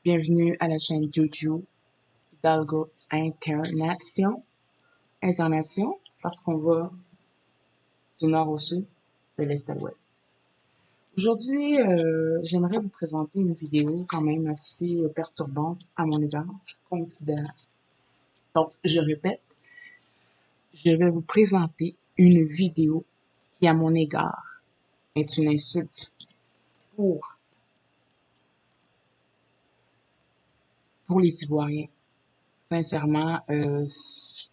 Bienvenue à la chaîne Jojo Hidalgo Internation, parce qu'on va du nord au sud, de l'est à l'ouest. Aujourd'hui, j'aimerais vous présenter une vidéo quand même assez perturbante à mon égard, je considère. Donc, je répète, je vais vous présenter une vidéo qui, à mon égard, est une insulte pour les Ivoiriens. Sincèrement,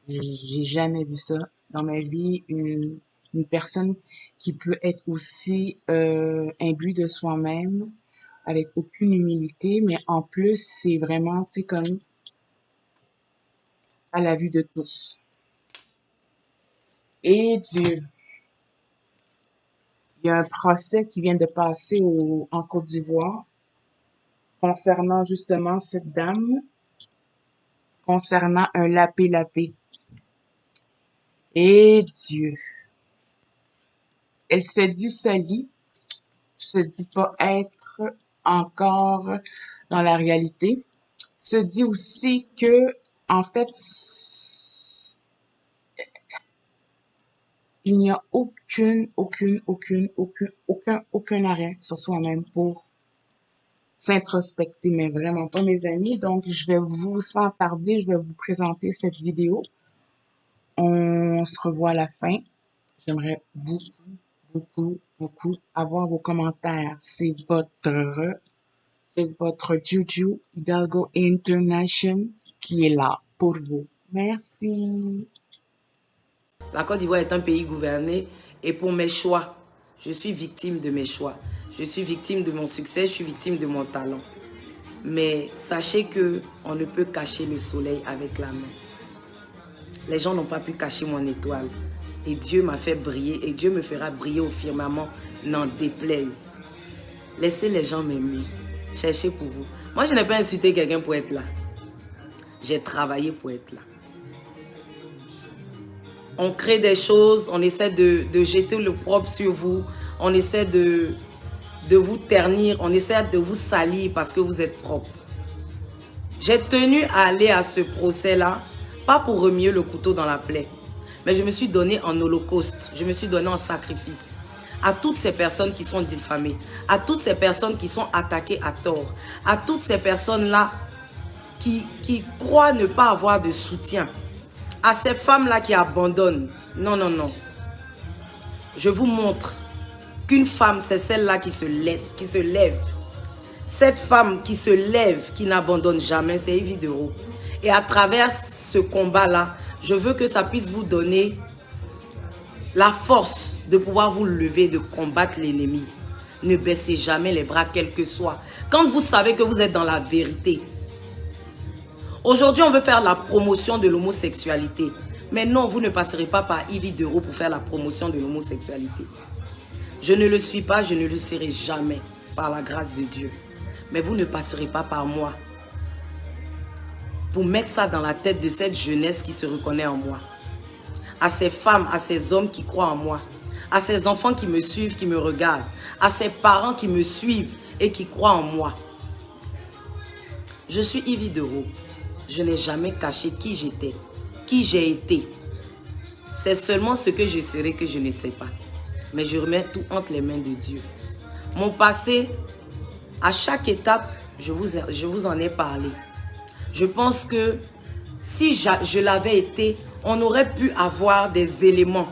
j'ai jamais vu ça dans ma vie. Une personne qui peut être aussi imbue de soi-même, avec aucune humilité, mais en plus, c'est vraiment, tu sais, comme à la vue de tous. Et Dieu, il y a un procès qui vient de passer en Côte d'Ivoire concernant justement cette dame, concernant un lapé-lapé. Et Dieu, elle se dit salie, se dit pas être encore dans la réalité, se dit aussi que, en fait, il n'y a aucun arrêt sur soi-même pour s'introspecter, mais vraiment pas, mes amis. Donc, sans tarder, je vais vous présenter cette vidéo. On se revoit à la fin. J'aimerais beaucoup avoir vos commentaires. C'est votre Jojo Hidalgo International qui est là pour vous. Merci. La Côte d'Ivoire est un pays gouverné et pour mes choix, je suis victime de mes choix. Je suis victime de mon succès, je suis victime de mon talent. Mais sachez qu'on ne peut cacher le soleil avec la main. Les gens n'ont pas pu cacher mon étoile. Et Dieu m'a fait briller et Dieu me fera briller au firmament, n'en déplaise. Laissez les gens m'aimer. Cherchez pour vous. Moi, je n'ai pas insulté quelqu'un pour être là. J'ai travaillé pour être là. On crée des choses, on essaie de jeter le propre sur vous, on essaie de vous ternir, on essaie de vous salir parce que vous êtes propre. J'ai tenu à aller à ce procès-là, pas pour remuer le couteau dans la plaie, mais je me suis donné en holocauste, je me suis donné en sacrifice à toutes ces personnes qui sont diffamées, à toutes ces personnes qui sont attaquées à tort, à toutes ces personnes-là qui croient ne pas avoir de soutien. À ces femmes-là qui abandonnent. Non. Je vous montre qu'une femme, c'est celle-là qui se lève. Cette femme qui se lève, qui n'abandonne jamais, c'est Evie Dero. Et à travers ce combat-là, je veux que ça puisse vous donner la force de pouvoir vous lever, de combattre l'ennemi. Ne baissez jamais les bras, quel que soit. Quand vous savez que vous êtes dans la vérité. Aujourd'hui, on veut faire la promotion de l'homosexualité. Mais non, vous ne passerez pas par Evie Dero pour faire la promotion de l'homosexualité. Je ne le suis pas, je ne le serai jamais, par la grâce de Dieu. Mais vous ne passerez pas par moi pour mettre ça dans la tête de cette jeunesse qui se reconnaît en moi. À ces femmes, à ces hommes qui croient en moi. À ces enfants qui me suivent, qui me regardent. À ces parents qui me suivent et qui croient en moi. Je suis Evie Dero. Je n'ai jamais caché qui j'étais, qui j'ai été. C'est seulement ce que je serai que je ne sais pas. Mais je remets tout entre les mains de Dieu. Mon passé, à chaque étape, je vous en ai parlé. Je pense que si je l'avais été, on aurait pu avoir des éléments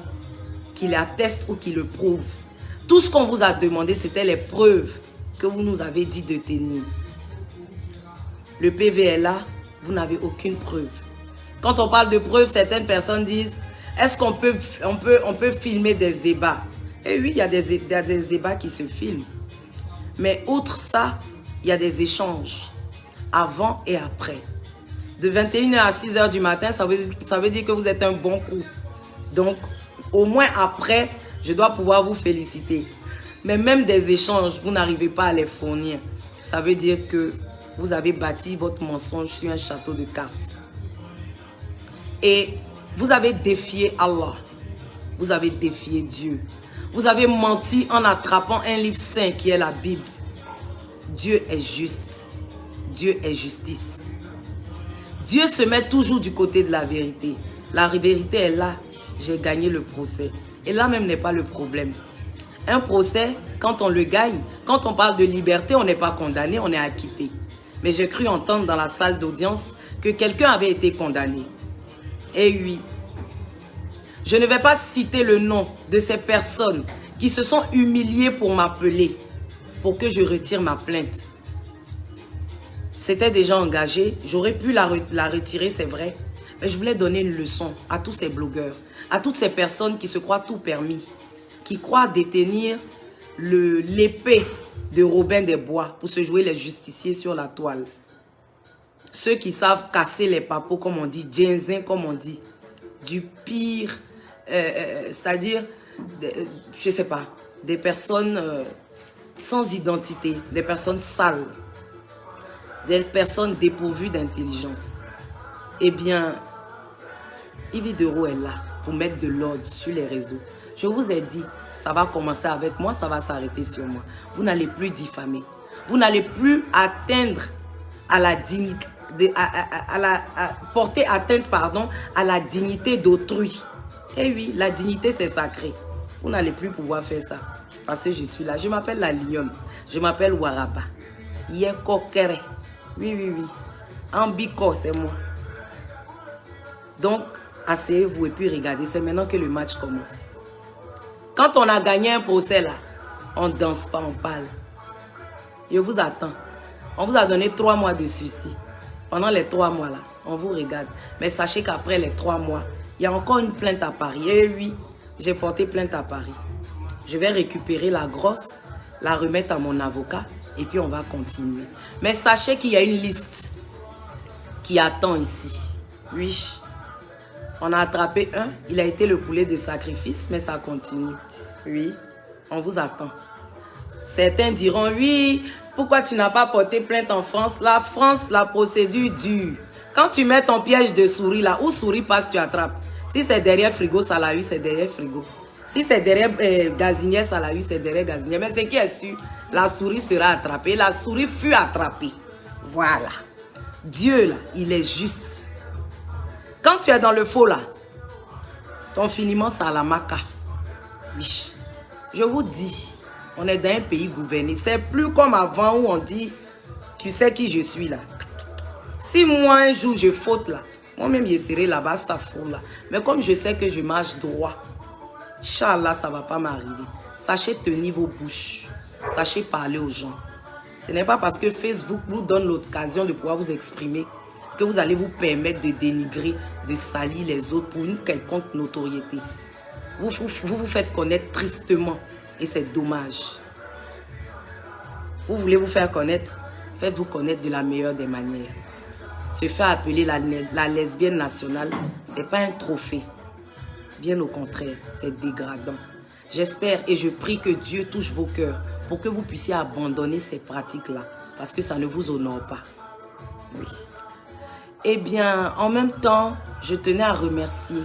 qui l'attestent ou qui le prouvent. Tout ce qu'on vous a demandé, c'était les preuves que vous nous avez dit de tenir. Le PV est là. Vous n'avez aucune preuve. Quand on parle de preuves, certaines personnes disent, est-ce qu'on peut filmer des ébats? Et oui, il y a des ébats qui se filment. Mais outre ça, il y a des échanges avant et après. De 21h à 6h du matin, ça veut dire que vous êtes un bon coup. Donc, au moins après, je dois pouvoir vous féliciter. Mais même des échanges, vous n'arrivez pas à les fournir. Ça veut dire que vous avez bâti votre mensonge sur un château de cartes. Et vous avez défié Allah. Vous avez défié Dieu. Vous avez menti en attrapant un livre saint qui est la Bible. Dieu est juste. Dieu est justice. Dieu se met toujours du côté de la vérité. La vérité est là. J'ai gagné le procès. Et là même n'est pas le problème. Un procès, quand on le gagne, quand on parle de liberté, on n'est pas condamné, on est acquitté. Mais j'ai cru entendre dans la salle d'audience que quelqu'un avait été condamné. Et oui, je ne vais pas citer le nom de ces personnes qui se sont humiliées pour m'appeler, pour que je retire ma plainte. C'était déjà engagé, j'aurais pu la retirer, c'est vrai. Mais je voulais donner une leçon à tous ces blogueurs, à toutes ces personnes qui se croient tout permis, qui croient détenir l'épée de Robin des Bois pour se jouer les justiciers sur la toile. Ceux qui savent casser les papos, comme on dit, ginseng, comme on dit, du pire, c'est-à-dire, je ne sais pas, des personnes sans identité, des personnes sales, des personnes dépourvues d'intelligence. Eh bien, Yves Dero est là pour mettre de l'ordre sur les réseaux. Je vous ai dit, ça va commencer avec moi, ça va s'arrêter sur moi. Vous n'allez plus diffamer. Vous n'allez plus atteindre à la dignité, porter atteinte, pardon, à la dignité d'autrui. Eh oui, la dignité c'est sacré. Vous n'allez plus pouvoir faire ça. Parce que je suis là. Je m'appelle la Lionne. Je m'appelle Waraba. Yekokere. Oui, oui, oui. Ambiko, c'est moi. Donc, asseyez-vous et puis regardez. C'est maintenant que le match commence. Quand on a gagné un procès là, on ne danse pas, on parle. Je vous attends. On vous a donné 3 mois de sursis. Pendant les 3 mois là, on vous regarde. Mais sachez qu'après les 3 mois, il y a encore une plainte à Paris. Et oui, j'ai porté plainte à Paris. Je vais récupérer la grosse, la remettre à mon avocat et puis on va continuer. Mais sachez qu'il y a une liste qui attend ici. Oui, on a attrapé un. Il a été le poulet de sacrifice, mais ça continue. Oui, on vous attend. Certains diront, oui, pourquoi tu n'as pas porté plainte en France? La France, la procédure dure. Quand tu mets ton piège de souris là, où souris passe, tu attrapes. Si c'est derrière frigo, ça l'a eu, c'est derrière frigo. Si c'est derrière gazinière, ça l'a eu, c'est derrière gazinière. Mais ce qui est sûr, la souris sera attrapée. La souris fut attrapée. Voilà. Dieu là, il est juste. Quand tu es dans le faux là, ton finiment, c'est à la maca. Oui. Je vous dis, on est dans un pays gouverné. C'est plus comme avant où on dit, tu sais qui je suis là. Si moi un jour je faute là, moi-même je serai là-bas, c'est faux là. Mais comme je sais que je marche droit, Inch'Allah, ça ne va pas m'arriver. Sachez tenir vos bouches. Sachez parler aux gens. Ce n'est pas parce que Facebook vous donne l'occasion de pouvoir vous exprimer que vous allez vous permettre de dénigrer, de salir les autres pour une quelconque notoriété. Vous vous faites connaître tristement et c'est dommage. Vous voulez vous faire connaître, faites-vous connaître de la meilleure des manières. Se faire appeler la lesbienne nationale, ce n'est pas un trophée. Bien au contraire, c'est dégradant. J'espère et je prie que Dieu touche vos cœurs pour que vous puissiez abandonner ces pratiques-là. Parce que ça ne vous honore pas. Oui. Eh bien, en même temps, je tenais à remercier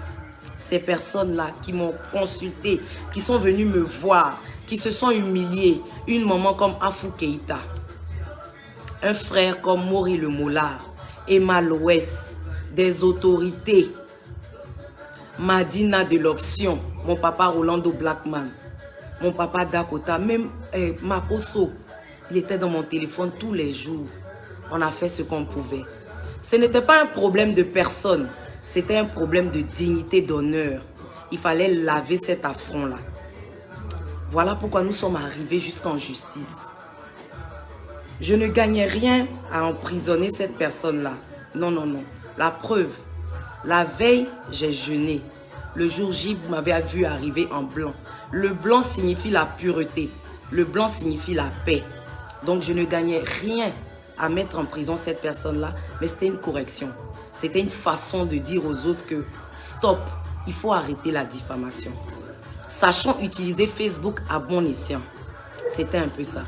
ces personnes-là qui m'ont consulté, qui sont venues me voir, qui se sont humiliées. Une maman comme Afou Keïta, un frère comme Maury le Mollard, Emma Loès, des autorités, Madina de l'option, mon papa Rolando Blackman, mon papa Dakota, même Makoso, il était dans mon téléphone tous les jours. On a fait ce qu'on pouvait. Ce n'était pas un problème de personne, c'était un problème de dignité, d'honneur. Il fallait laver cet affront-là. Voilà pourquoi nous sommes arrivés jusqu'en justice. Je ne gagnais rien à emprisonner cette personne-là. Non, non, non. La preuve, la veille, j'ai jeûné. Le jour J, vous m'avez vu arriver en blanc. Le blanc signifie la pureté. Le blanc signifie la paix. Donc, je ne gagnais rien à mettre en prison cette personne-là, mais c'était une correction. C'était une façon de dire aux autres que stop, il faut arrêter la diffamation. Sachons utiliser Facebook à bon escient. C'était un peu ça.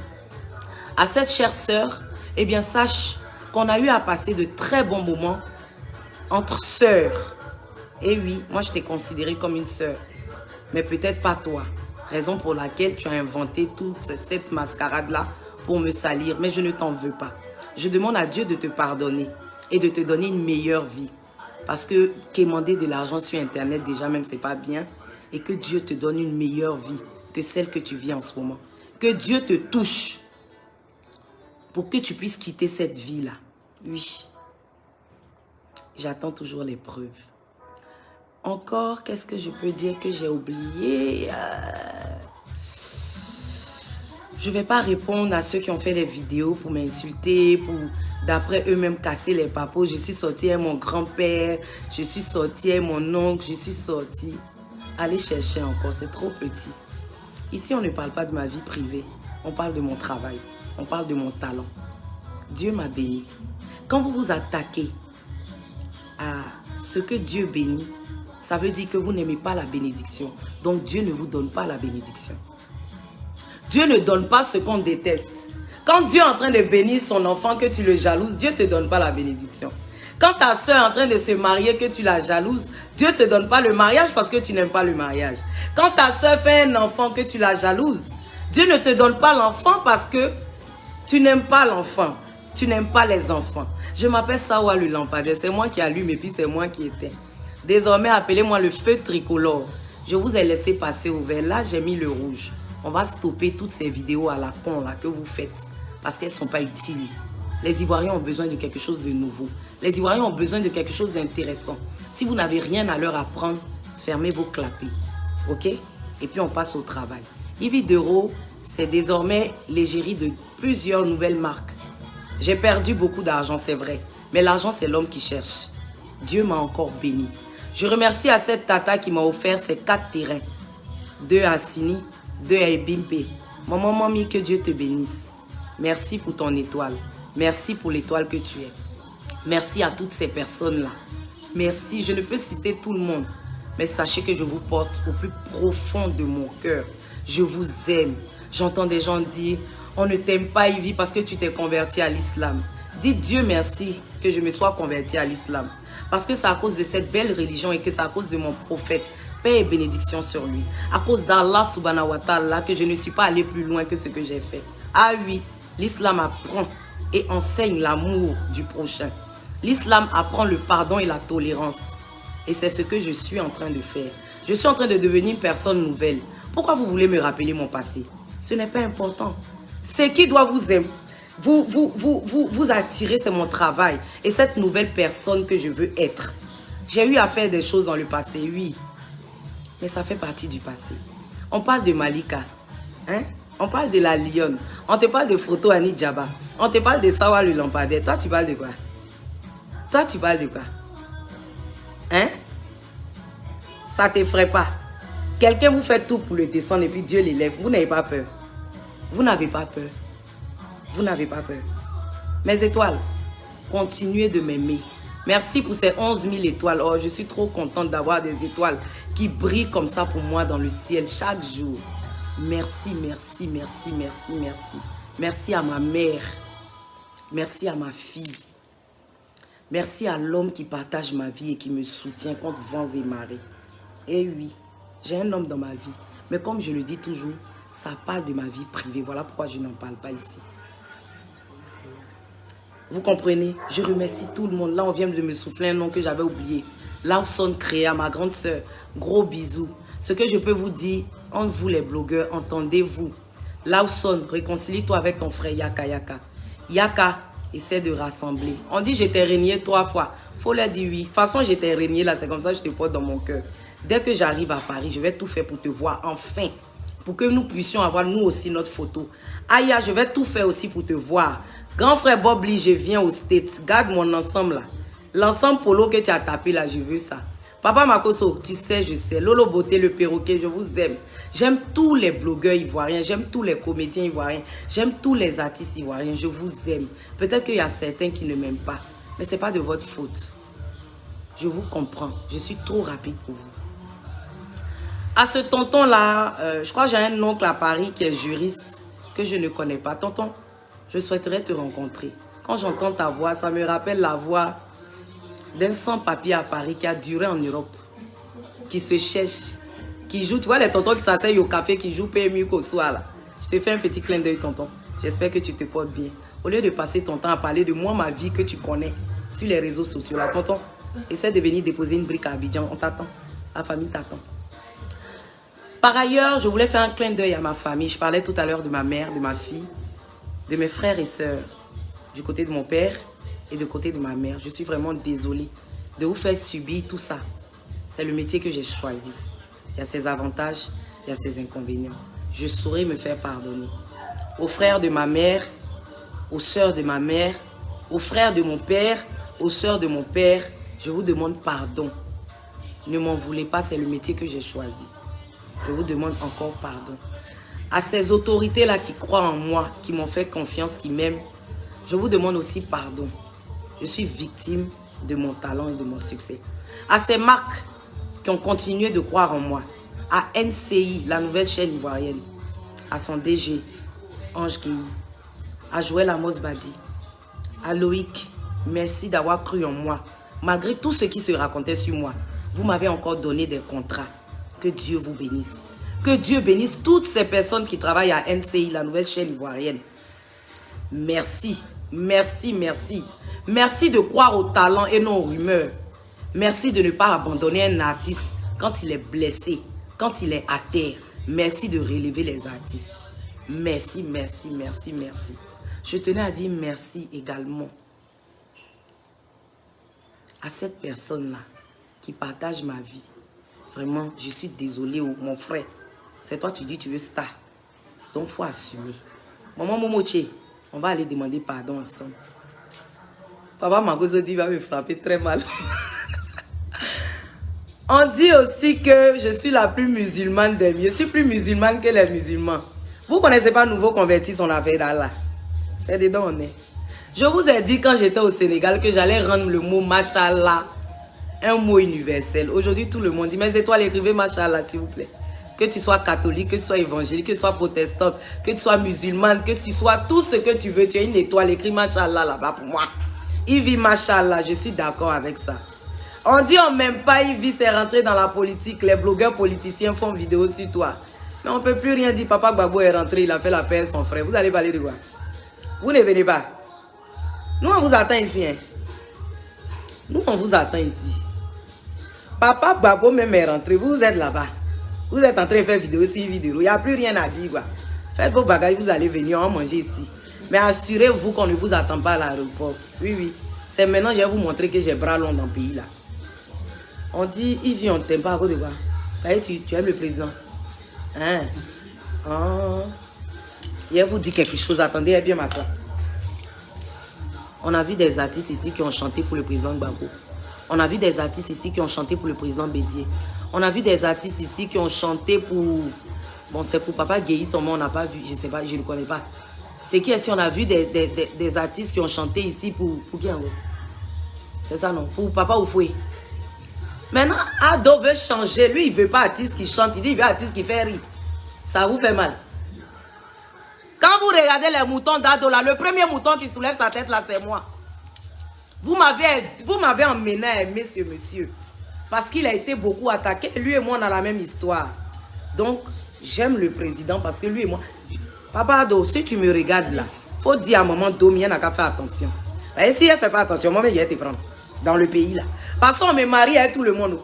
À cette chère sœur, eh bien, sache qu'on a eu à passer de très bons moments entre sœurs. Et oui, moi je t'ai considérée comme une sœur, mais peut-être pas toi. Raison pour laquelle tu as inventé toute cette mascarade-là pour me salir, mais je ne t'en veux pas. Je demande à Dieu de te pardonner et de te donner une meilleure vie. Parce que quémander de l'argent sur Internet, déjà même, c'est pas bien. Et que Dieu te donne une meilleure vie que celle que tu vis en ce moment. Que Dieu te touche pour que tu puisses quitter cette vie-là. Oui. J'attends toujours les preuves. Encore, qu'est-ce que je peux dire que j'ai oublié? Je ne vais pas répondre à ceux qui ont fait les vidéos pour m'insulter, pour d'après eux-mêmes casser les papos. Je suis sortie avec mon grand-père, je suis sortie avec mon oncle, je suis sortie. Allez chercher encore, c'est trop petit. Ici, on ne parle pas de ma vie privée. On parle de mon travail, on parle de mon talent. Dieu m'a béni. Quand vous vous attaquez à ce que Dieu bénit, ça veut dire que vous n'aimez pas la bénédiction. Donc Dieu ne vous donne pas la bénédiction. Dieu ne donne pas ce qu'on déteste. Quand Dieu est en train de bénir son enfant, que tu le jalouses, Dieu ne te donne pas la bénédiction. Quand ta soeur est en train de se marier, que tu la jalouses, Dieu ne te donne pas le mariage parce que tu n'aimes pas le mariage. Quand ta soeur fait un enfant, que tu la jalouses, Dieu ne te donne pas l'enfant parce que tu n'aimes pas l'enfant. Tu n'aimes pas les enfants. Je m'appelle Sawa le lampadaire. C'est moi qui allume et puis c'est moi qui éteins. Désormais, appelez-moi le feu tricolore. Je vous ai laissé passer au vert. Là, j'ai mis le rouge. On va stopper toutes ces vidéos à la con là que vous faites parce qu'elles ne sont pas utiles. Les Ivoiriens ont besoin de quelque chose de nouveau. Les Ivoiriens ont besoin de quelque chose d'intéressant. Si vous n'avez rien à leur apprendre, fermez vos clapets. OK? Et puis on passe au travail. Ividero, c'est désormais l'égérie de plusieurs nouvelles marques. J'ai perdu beaucoup d'argent, c'est vrai. Mais l'argent, c'est l'homme qui cherche. Dieu m'a encore béni. Je remercie à cette tata qui m'a offert ces 4 terrains. 2 à Sini, 2 à Ebimpe. Maman, mamie, que Dieu te bénisse. Merci pour ton étoile. Merci pour l'étoile que tu es. Merci à toutes ces personnes-là. Merci, je ne peux citer tout le monde. Mais sachez que je vous porte au plus profond de mon cœur. Je vous aime. J'entends des gens dire, on ne t'aime pas, Ivy, parce que tu t'es converti à l'islam. Dites Dieu merci que je me sois converti à l'islam. Parce que c'est à cause de cette belle religion et que c'est à cause de mon prophète. Paix et bénédiction sur lui. À cause d'Allah subhanahu wa ta'ala que je ne suis pas allé plus loin que ce que j'ai fait. Ah oui, l'islam apprend et enseigne l'amour du prochain. L'islam apprend le pardon et la tolérance. Et c'est ce que je suis en train de faire. Je suis en train de devenir une personne nouvelle. Pourquoi vous voulez me rappeler mon passé? Ce n'est pas important. Ce qui doit vous aimer, vous attirer, c'est mon travail. Et cette nouvelle personne que je veux être. J'ai eu à faire des choses dans le passé, oui. Mais ça fait partie du passé. On parle de Malika. Hein? On parle de la lionne. On te parle de photo Annie Djaba. On te parle de Sawa le lampadaire. Toi, tu parles de quoi? Toi, tu parles de quoi? Hein? Ça ne t'effraie pas. Quelqu'un vous fait tout pour le descendre et puis Dieu l'élève. Vous n'avez pas peur. Vous n'avez pas peur. Vous n'avez pas peur. Mes étoiles, continuez de m'aimer. Merci pour ces 11 000 étoiles. Oh, je suis trop contente d'avoir des étoiles qui brillent comme ça pour moi dans le ciel chaque jour. Merci, merci, merci, merci, merci. Merci à ma mère. Merci à ma fille. Merci à l'homme qui partage ma vie et qui me soutient contre vents et marées. Et oui, j'ai un homme dans ma vie. Mais comme je le dis toujours, ça parle de ma vie privée. Voilà pourquoi je n'en parle pas ici. Vous comprenez? Je remercie tout le monde. Là, on vient de me souffler un nom que j'avais oublié. Lawson Créa, ma grande sœur. Gros bisous. Ce que je peux vous dire, entre vous les blogueurs, entendez-vous. Lawson, réconcilie-toi avec ton frère Yaka Yaka. Yaka, essaie de rassembler. On dit j'étais régné 3 fois. Faut leur dire oui. De toute façon, j'étais régné là, c'est comme ça que je te porte dans mon cœur. Dès que j'arrive à Paris, je vais tout faire pour te voir enfin. Pour que nous puissions avoir nous aussi notre photo. Aya, je vais tout faire aussi pour te voir. Grand frère Bob Lee, je viens aux States. Garde mon ensemble là. L'ensemble polo que tu as tapé là, je veux ça. Papa Makoso, tu sais, je sais. Lolo Beauté, le perroquet, je vous aime. J'aime tous les blogueurs ivoiriens. J'aime tous les comédiens ivoiriens. J'aime tous les artistes ivoiriens. Je vous aime. Peut-être qu'il y a certains qui ne m'aiment pas. Mais ce n'est pas de votre faute. Je vous comprends. Je suis trop rapide pour vous. À ce tonton-là, je crois que j'ai un oncle à Paris qui est juriste que je ne connais pas. Tonton, je souhaiterais te rencontrer. Quand j'entends ta voix, ça me rappelle la voix d'un sans-papier à Paris qui a duré en Europe, qui se cherche, qui joue. Tu vois les tontons qui s'asseyent au café, qui jouent PMU qu'au soir là. Je te fais un petit clin d'œil, tonton. J'espère que tu te portes bien. Au lieu de passer ton temps à parler de moi, ma vie que tu connais sur les réseaux sociaux, là, tonton, essaie de venir déposer une brique à Abidjan. On t'attend. La famille t'attend. Par ailleurs, je voulais faire un clin d'œil à ma famille. Je parlais tout à l'heure de ma mère, de ma fille, de mes frères et sœurs, du côté de mon père et du côté de ma mère. Je suis vraiment désolée de vous faire subir tout ça. C'est le métier que j'ai choisi. Il y a ses avantages, il y a ses inconvénients. Je saurais me faire pardonner. Aux frères de ma mère, aux sœurs de ma mère, aux frères de mon père, aux sœurs de mon père, je vous demande pardon. Ne m'en voulez pas, c'est le métier que j'ai choisi. Je vous demande encore pardon. À ces autorités-là qui croient en moi, qui m'ont fait confiance, qui m'aiment, je vous demande aussi pardon. Je suis victime de mon talent et de mon succès. À ces marques qui ont continué de croire en moi, à NCI, la nouvelle chaîne ivoirienne, à son DG, Ange Guéhi, à Joël Amos Badi, à Loïc, merci d'avoir cru en moi. Malgré tout ce qui se racontait sur moi, vous m'avez encore donné des contrats. Que Dieu vous bénisse. Que Dieu bénisse toutes ces personnes qui travaillent à NCI, la nouvelle chaîne ivoirienne. Merci, merci, merci. Merci de croire au talent et non aux rumeurs. Merci de ne pas abandonner un artiste quand il est blessé, quand il est à terre. Merci de relever les artistes. Merci, merci, merci, merci. Je tenais à dire merci également à cette personne-là qui partage ma vie. Vraiment, je suis désolée, mon frère. C'est toi, tu dis tu veux star. Donc, il faut assumer. Maman Momoche, on va aller demander pardon ensemble. Papa Magozodi va me frapper très mal. On dit aussi que je suis la plus musulmane des mieux. Je suis plus musulmane que les musulmans. Vous ne connaissez pas Nouveau Converti, son affaire d'Allah. C'est dedans on est. Je vous ai dit quand j'étais au Sénégal que j'allais rendre le mot Machallah un mot universel. Aujourd'hui, tout le monde dit, mes étoiles, écrivez Machallah, s'il vous plaît. Que tu sois catholique, que tu sois évangélique, que tu sois protestante, que tu sois musulmane, que tu sois tout ce que tu veux. Tu as une étoile, écris Machallah là-bas pour moi. Yves, Machallah, je suis d'accord avec ça. On dit on m'aime pas, Yves, c'est rentré dans la politique. Les blogueurs politiciens font vidéo sur toi. Mais on ne peut plus rien dire. Papa Gbagbo est rentré, il a fait la paix à son frère. Vous allez parler de quoi? Vous ne venez pas. Nous, on vous attend ici. Hein? Nous, on vous attend ici. Papa Gbagbo même est rentré. Vous êtes là-bas. Vous êtes en train de faire vidéo sur vidéo. Il n'y a plus rien à dire. Quoi. Faites vos bagages, vous allez venir, on va manger ici. Mais assurez-vous qu'on ne vous attend pas à l'aéroport. Oui, oui. C'est maintenant que je vais vous montrer que j'ai bras longs dans le pays là. On dit, Yves, on ne t'aime pas à cause de quoi? Tu aimes le président. Hein? Oh. Je vais vous dire quelque chose. Attendez bien ma soeur. On a vu des artistes ici qui ont chanté pour le président Gbagbo. On a vu des artistes ici qui ont chanté pour le président Bédié. On a vu des artistes ici qui ont chanté pour... Bon, c'est pour Papa Guéhi, son nom, on n'a pas vu. Je ne sais pas, je ne le connais pas. C'est qui est-ce qu'on a vu des artistes qui ont chanté ici pour qui en gros? C'est ça, non? Pour Papa Oufoué. Maintenant, Ado veut changer. Lui, il ne veut pas artiste qui chante. Il dit, il veut artiste qui fait rire. Ça vous fait mal. Quand vous regardez les moutons d'Ado, là, le premier mouton qui soulève sa tête, là, c'est moi. Vous m'avez emmené à aimer ce monsieur. Parce qu'il a été beaucoup attaqué. Lui et moi, on a la même histoire. Donc, j'aime le président parce que lui et moi... Papa Ado, si tu me regardes là, faut dire à maman Domi, elle n'a qu'à faire attention. Et si elle ne fait pas attention, moi, je vais te prendre. Dans le pays là. Parce qu'on me marie avec tout le monde.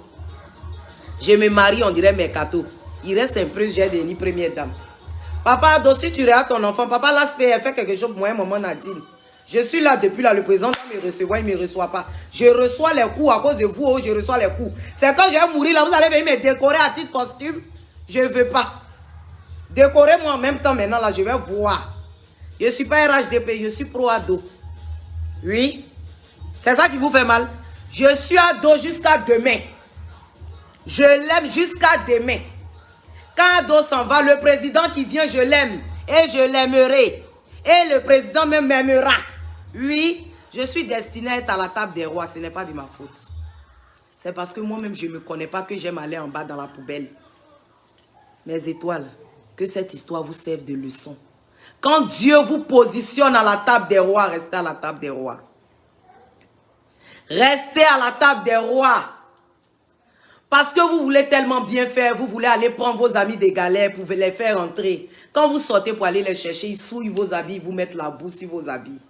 Je me marie, on dirait Mercato. Il reste un peu, j'ai devenu première dame. Papa Ado, si tu regardes ton enfant, papa là, elle fait quelque chose pour moi, maman Nadine. Je suis là depuis là, le président doit me recevoir, il ne me reçoit pas. Je reçois les coups à cause de vous, oh, je reçois les coups. C'est quand je vais mourir là, vous allez venir me décorer à titre posthume. Je ne veux pas. Décorez-moi en même temps maintenant là, je vais voir. Je ne suis pas RHDP, je suis pro-Ado. Oui. C'est ça qui vous fait mal. Je suis Ado jusqu'à demain. Je l'aime jusqu'à demain. Quand Ado s'en va, le président qui vient, je l'aime. Et je l'aimerai. Et le président même m'aimera. Oui, je suis destinée à être à la table des rois. Ce n'est pas de ma faute. C'est parce que moi-même, je ne me connais pas que j'aime aller en bas dans la poubelle. Mes étoiles, que cette histoire vous serve de leçon. Quand Dieu vous positionne à la table des rois, restez à la table des rois. Restez à la table des rois. Parce que vous voulez tellement bien faire, vous voulez aller prendre vos amis des galères pour les faire entrer. Quand vous sortez pour aller les chercher, ils souillent vos habits, ils vous mettent la boue sur vos habits.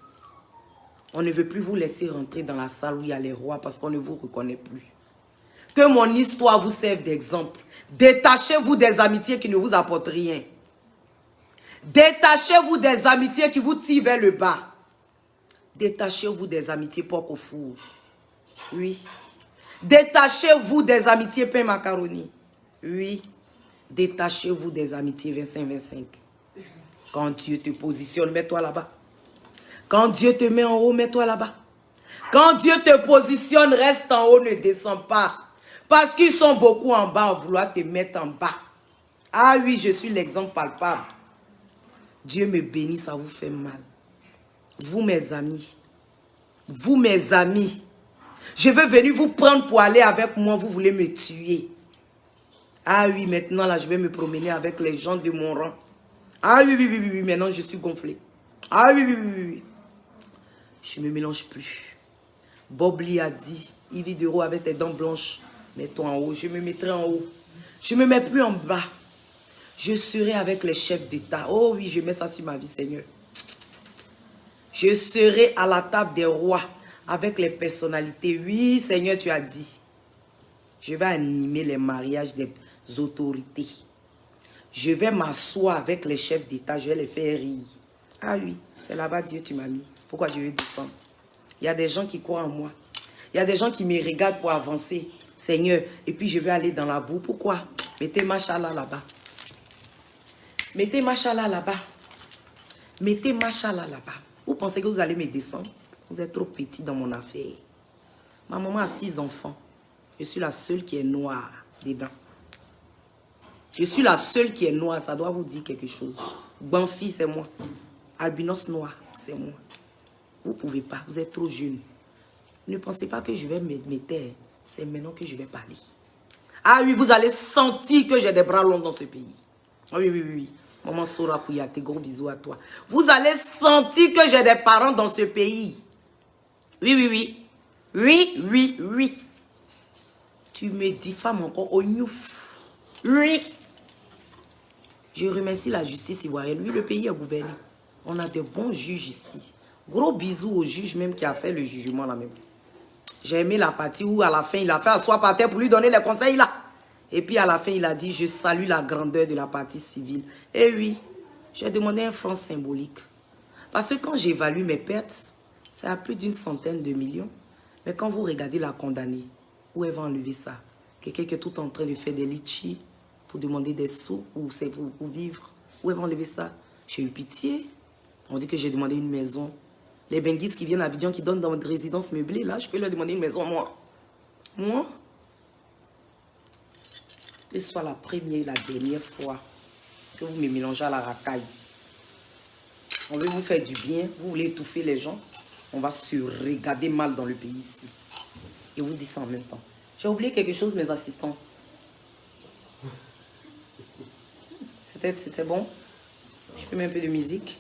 On ne veut plus vous laisser rentrer dans la salle où il y a les rois parce qu'on ne vous reconnaît plus. Que mon histoire vous serve d'exemple. Détachez-vous des amitiés qui ne vous apportent rien. Détachez-vous des amitiés qui vous tirent vers le bas. Détachez-vous des amitiés porc au four. Oui. Détachez-vous des amitiés pain macaroni. Oui. Détachez-vous des amitiés 25-25. Quand Dieu te positionne, mets-toi là-bas. Quand Dieu te met en haut, mets-toi là-bas. Quand Dieu te positionne, reste en haut, ne descends pas. Parce qu'ils sont beaucoup en bas à vouloir te mettre en bas. Ah oui, je suis l'exemple palpable. Dieu me bénit, ça vous fait mal. Vous, mes amis. Vous, mes amis. Je veux venir vous prendre pour aller avec moi, vous voulez me tuer. Ah oui, maintenant, là, je vais me promener avec les gens de mon rang. Ah oui, oui, oui, oui, oui, maintenant, je suis gonflé. Ah oui, oui, oui, oui, oui. Je ne me mélange plus. Bob Lee a dit, Yves Dero avec tes dents blanches, mets-toi en haut, je me mettrai en haut. Je ne me mets plus en bas. Je serai avec les chefs d'État. Oh oui, je mets ça sur ma vie, Seigneur. Je serai à la table des rois avec les personnalités. Oui, Seigneur, tu as dit. Je vais animer les mariages des autorités. Je vais m'asseoir avec les chefs d'État, je vais les faire rire. Ah oui, c'est là-bas Dieu tu m'as mis. Pourquoi je vais descendre? Il y a des gens qui croient en moi. Il y a des gens qui me regardent pour avancer. Seigneur, et puis je vais aller dans la boue. Pourquoi? Mettez Machallah là-bas. Mettez Machallah là-bas. Mettez Machallah là-bas. Vous pensez que vous allez me descendre? Vous êtes trop petit dans mon affaire. Ma maman a 6 enfants. Je suis la seule qui est noire dedans. Je suis la seule qui est noire. Ça doit vous dire quelque chose. Banfi, c'est moi. Albinos noir, c'est moi. Vous ne pouvez pas. Vous êtes trop jeune. Ne pensez pas que je vais me taire. C'est maintenant que je vais parler. Ah oui, vous allez sentir que j'ai des bras longs dans ce pays. Oui, oui, oui, oui. Maman Sora Kouyaté, gros bisous à toi. Vous allez sentir que j'ai des parents dans ce pays. Oui, oui, oui. Oui, oui, oui. Tu me diffames encore au nyouf. Oui. Je remercie la justice ivoirienne. Oui, le pays est gouverné. On a de bons juges ici. Gros bisous au juge même qui a fait le jugement là même. J'ai aimé la partie où à la fin, il a fait asseoir par terre pour lui donner les conseils là. Et puis à la fin, il a dit, je salue la grandeur de la partie civile. Et oui, j'ai demandé un franc symbolique. Parce que quand j'évalue mes pertes, c'est à plus d'une centaine de millions. Mais quand vous regardez la condamnée, où elle va enlever ça? Quelqu'un qui est tout en train de faire des litchis pour demander des sous ou c'est pour vivre. Où elle va enlever ça? J'ai eu pitié. On dit que j'ai demandé une maison. Les benguistes qui viennent à Abidjan, qui donnent dans une résidence meublée, là, je peux leur demander une maison, moi. Moi? Que ce soit la première et la dernière fois que vous me mélangez à la racaille. On veut vous faire du bien, vous voulez étouffer les gens. On va se regarder mal dans le pays ici. Et vous dites ça en même temps. J'ai oublié quelque chose, mes assistants. C'était bon? Je peux mettre un peu de musique?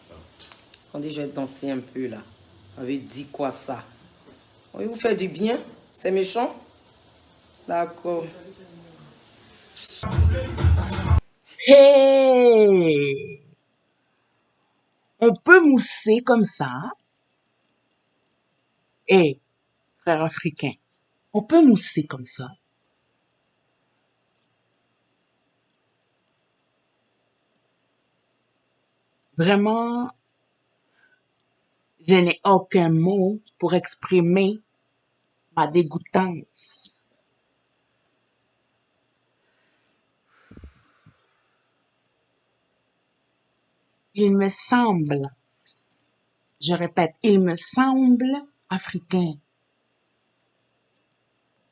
Attendez, je vais danser un peu là. On avait dit quoi ça? On veut vous faire du bien? C'est méchant? D'accord. Hey! On peut mousser comme ça. Hey, frère africain, on peut mousser comme ça. Vraiment, je n'ai aucun mot pour exprimer ma dégoûtance. Il me semble, je répète, il me semble africain.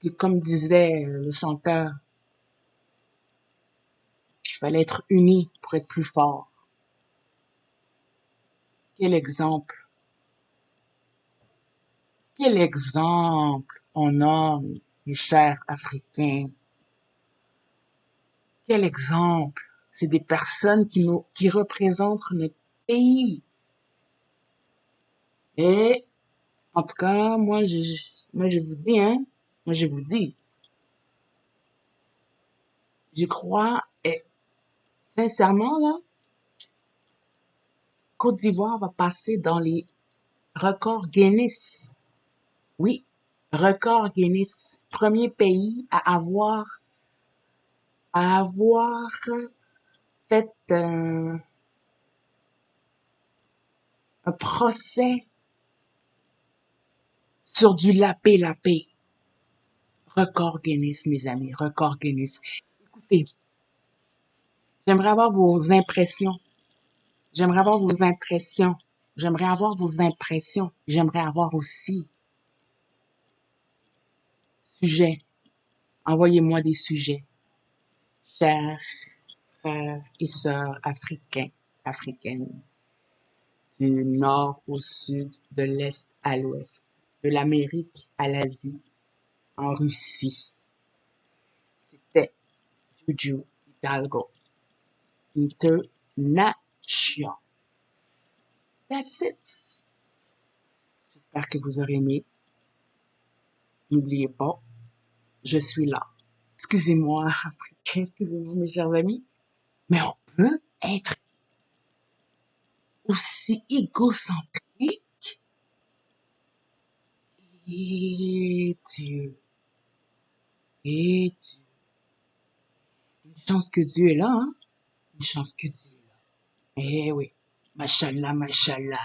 Et comme disait le chanteur, qu'il fallait être unis pour être plus fort. Quel exemple! Quel exemple on a, mes chers Africains. Quel exemple! C'est des personnes qui représentent notre pays. Et, en tout cas, moi, je vous dis, hein, moi, je vous dis, Je crois, et sincèrement, là, Côte d'Ivoire va passer dans les records Guinness. Oui, record Guinness. Premier pays à avoir fait un procès sur du lapé-lapé. Record Guinness, mes amis, record Guinness. Écoutez, j'aimerais avoir vos impressions. J'aimerais avoir vos impressions. J'aimerais avoir vos impressions. J'aimerais avoir aussi sujets. Envoyez-moi des sujets. Chers frères et sœurs africains, africaines, du nord au sud, de l'est à l'ouest, de l'Amérique à l'Asie, en Russie. C'était Juju Hidalgo International. That's it. J'espère que vous aurez aimé. N'oubliez pas, je suis là. Excusez-moi, africain, excusez-moi, mes chers amis, mais on peut être aussi égocentrique. Et Dieu, et Dieu. Une chance que Dieu est là, hein? Une chance que Dieu est là. Eh oui, machallah, machallah.